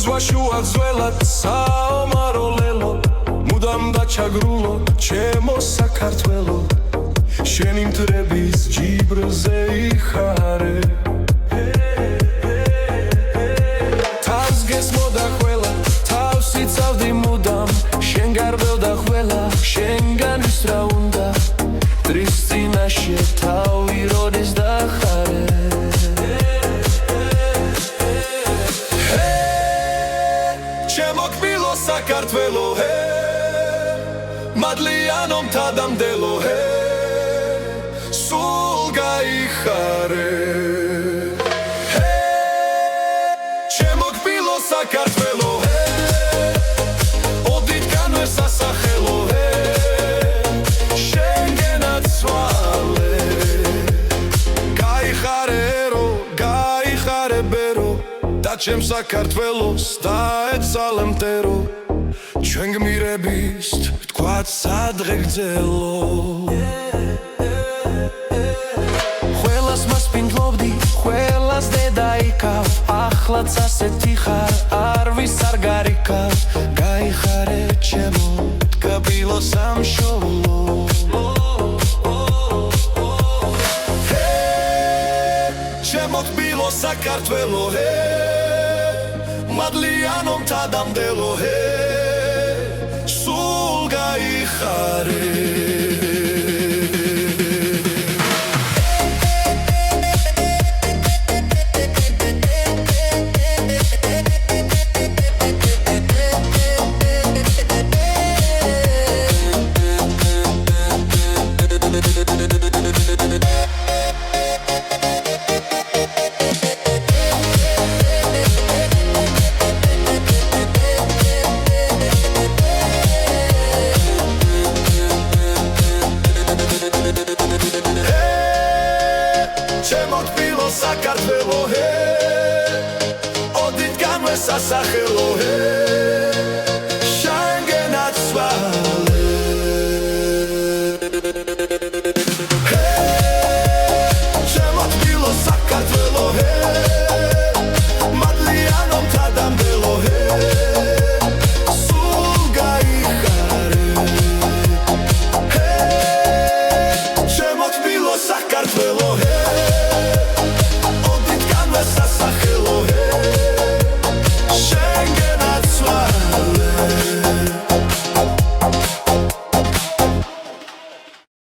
ზღვაშუა ძველად საომაროლელო მუდამ დაჩაგრულო ჩემო საქართველო შენი მტრების ჯიბრზე იხარე თავს გესმოდა ყველა თავს იცავდი მუდამ შენ გარბელდა ყველა შენგან ვის რა უნდა დრის წინაშე თავი როდის დახარე ჩემოქმილო საქართველო მადლიანო მთადამდელო სულ გაიხარე ჩემოქმილო საქართველო ოდითგანვე სასახელო შენგენად სვალე გაიხარე ბერო და ჩემ საქართველოს დაეცალე მტერო ჩვენ გმირების თქვათ სადღე გძელო ყველას მასპინძლობდი ყველას დედა იქავ ახლაც ასეთი ხარ არვის არ გარიქავ გაიხარე ჩემო თკბილო სამშობლო ჩემო თბილო საქართველო მადლიანო მთადამდელო სულ გაიხარე ჩემოქმილო საქართველო ოდითგანვე სასახელო